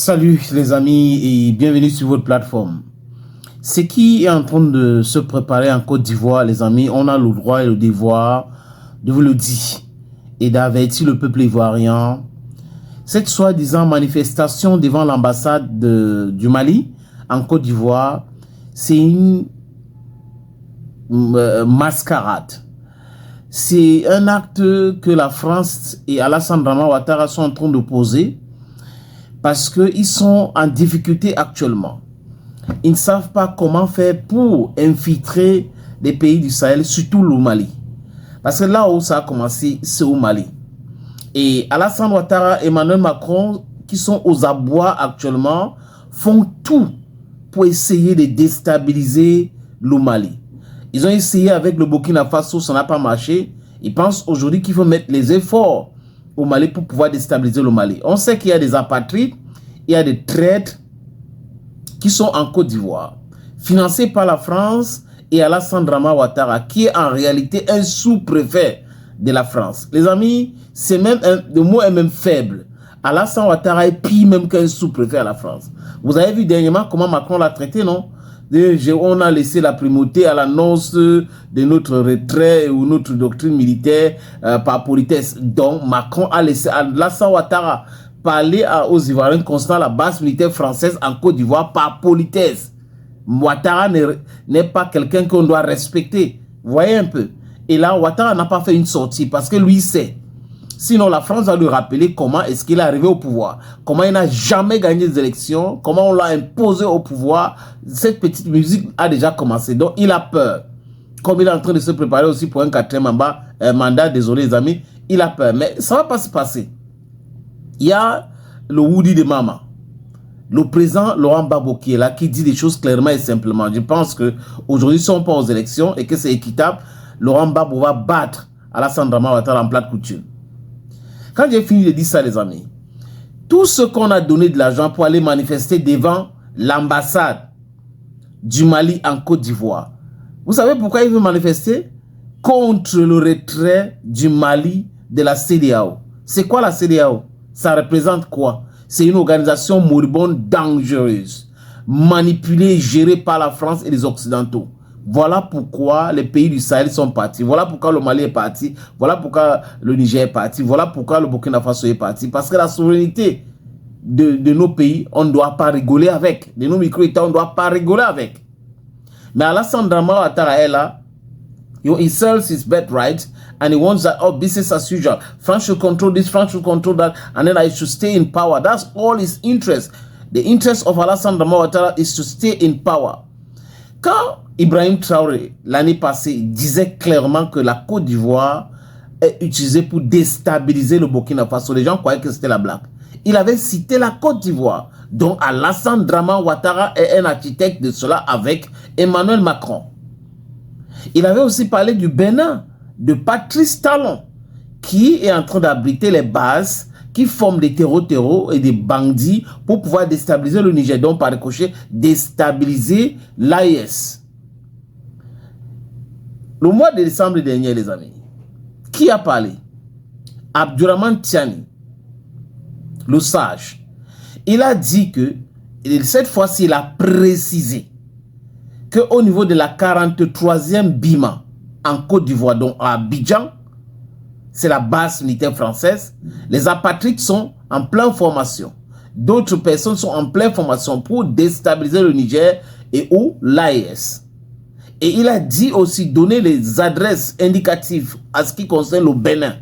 Salut les amis et bienvenue sur votre plateforme. Ce qui est en train de se préparer en Côte d'Ivoire, les amis, on a le droit et le devoir de vous le dire et d'avertir le peuple ivoirien. Cette soi-disant manifestation devant l'ambassade du Mali en Côte d'Ivoire, c'est une mascarade. C'est un acte que la France et Alassane Dramane Ouattara sont en train de poser parce qu'ils sont en difficulté actuellement. Ils ne savent pas comment faire pour infiltrer les pays du Sahel, surtout le Mali. Parce que là où ça a commencé, c'est au Mali. Et Alassane Ouattara et Emmanuel Macron, qui sont aux abois actuellement, font tout pour essayer de déstabiliser le Mali. Ils ont essayé avec le Burkina Faso, ça n'a pas marché. Ils pensent aujourd'hui qu'il faut mettre les efforts au Mali pour pouvoir déstabiliser le Mali. On sait qu'il y a des apatrides, il y a des traîtres qui sont en Côte d'Ivoire, financés par la France et Alassane Dramane Ouattara, qui est en réalité un sous-préfet de la France. Les amis, c'est même le mot est même faible. Alassane Ouattara est pire même qu'un sous-préfet à la France. Vous avez vu dernièrement comment Macron l'a traité, non? On a laissé la primauté à l'annonce de notre retrait ou notre doctrine militaire par politesse. Donc, Macron a laissé Alassane Ouattara parler aux Ivoiriens constant la base militaire française en Côte d'Ivoire par politesse. Ouattara n'est pas quelqu'un qu'on doit respecter. Vous voyez un peu. Et là, Ouattara n'a pas fait une sortie parce que lui sait. Sinon, la France va lui rappeler comment est-ce qu'il est arrivé au pouvoir. Comment il n'a jamais gagné des élections. Comment on l'a imposé au pouvoir. Cette petite musique a déjà commencé. Donc, il a peur. Comme il est en train de se préparer aussi pour un quatrième mandat, désolé les amis, il a peur. Mais ça ne va pas se passer. Il y a le Woody de Mama. Le président Laurent Gbagbo qui est là, qui dit des choses clairement et simplement. Je pense qu'aujourd'hui, si on part aux élections et que c'est équitable, Laurent Gbagbo va battre Alassane Dramane Ouattara en plate couture. Quand j'ai fini de dire ça, les amis, tout ce qu'on a donné de l'argent pour aller manifester devant l'ambassade du Mali en Côte d'Ivoire, vous savez pourquoi il veut manifester? Contre le retrait du Mali de la CEDEAO. C'est quoi la CEDEAO? Ça représente quoi? C'est une organisation moribonde dangereuse, manipulée et gérée par la France et les Occidentaux. Voilà pourquoi les pays du Sahel sont partis. Voilà pourquoi le Mali est parti. Voilà pourquoi le Niger est parti. Voilà pourquoi le Burkina Faso est parti. Parce que la souveraineté de nos pays, on ne doit pas rigoler avec. De nos micro-États, on ne doit pas rigoler avec. Mais Alassane Dramane Ouattara est là. He sells his birthright and he wants that, oh, business as usual. France should control this, France should control that, and then I should stay in power. That's all his interest. The interest of Alassane Dramane Ouattara is to stay in power. Quand Ibrahim Traoré, l'année passée, disait clairement que la Côte d'Ivoire est utilisée pour déstabiliser le Burkina Faso, les gens croyaient que c'était la blague. Il avait cité la Côte d'Ivoire. Donc Alassane Dramane Ouattara est un architecte de cela avec Emmanuel Macron. Il avait aussi parlé du Bénin, de Patrice Talon, qui est en train d'abriter les bases qui forment des terreaux et des bandits pour pouvoir déstabiliser le Niger. Donc, par ricochet, déstabiliser l'AES. Le mois de décembre dernier, les amis, qui a parlé? Abdourahmane Tiani, le sage. Il a dit que, cette fois-ci, il a précisé qu'au niveau de la 43e BIMA en Côte d'Ivoire, donc à Abidjan, c'est la base militaire française, les apatrides sont en pleine formation. D'autres personnes sont en pleine formation pour déstabiliser le Niger et ou l'AES. Et il a dit aussi, donner les adresses indicatives à ce qui concerne le Bénin.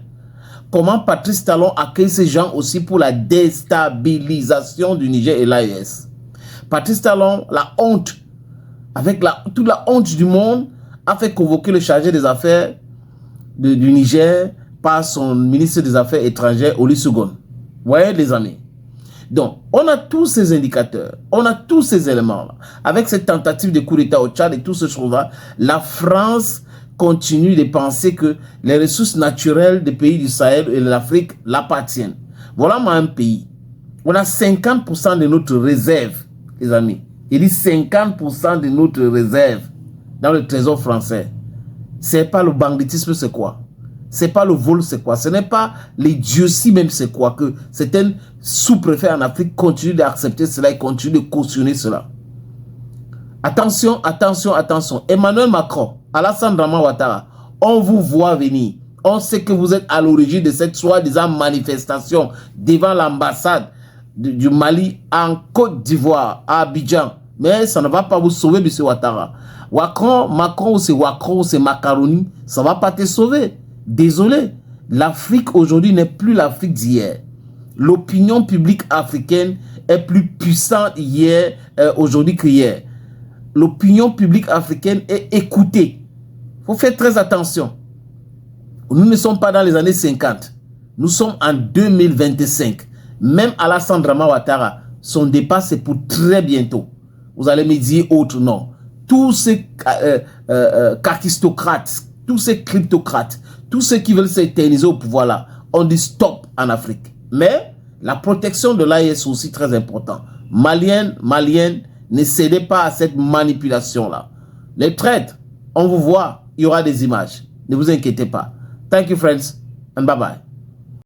Comment Patrice Talon accueille ces gens aussi pour la déstabilisation du Niger et l'AES. Patrice Talon, la honte, avec toute la honte du monde, a fait convoquer le chargé des affaires du Niger par son ministre des Affaires étrangères, Olusegun. Vous voyez, les amis? Donc, on a tous ces indicateurs, on a tous ces éléments-là. Avec cette tentative de coup d'État au Tchad et tout ce chose-là, la France continue de penser que les ressources naturelles des pays du Sahel et de l'Afrique l'appartiennent. Voilà moi un pays. On a 50% de notre réserve, les amis. Il dit 50% de notre réserve dans le trésor français. C'est pas le banditisme, c'est quoi? C'est pas le vol, c'est quoi? Ce n'est pas les dieux-ci même, c'est quoi? Que certains sous-préfets en Afrique continuent d'accepter cela et continuent de cautionner cela. Attention, attention, attention. Emmanuel Macron, Alassane Draman Ouattara, on vous voit venir. On sait que vous êtes à l'origine de cette soi-disant manifestation devant l'ambassade du Mali en Côte d'Ivoire, à Abidjan. Mais ça ne va pas vous sauver, M. Ouattara. Macron ou c'est macaroni, ça ne va pas te sauver. Désolé, l'Afrique aujourd'hui n'est plus l'Afrique d'hier. L'opinion publique africaine est plus puissante hier, aujourd'hui qu'hier. L'opinion publique africaine est écoutée. Il faut faire très attention. Nous ne sommes pas dans les années 50. Nous sommes en 2025. Même Alassane Draman Ouattara, son départ, c'est pour très bientôt. Vous allez me dire autre nom. Tous ces kakistocrates, tous ces cryptocrates, tous ceux qui veulent s'éterniser au pouvoir là, on dit stop en Afrique. Mais la protection de l'AES est aussi très importante. Malienne, ne cédez pas à cette manipulation là. Les traîtres, on vous voit, il y aura des images. Ne vous inquiétez pas. Thank you friends and bye bye.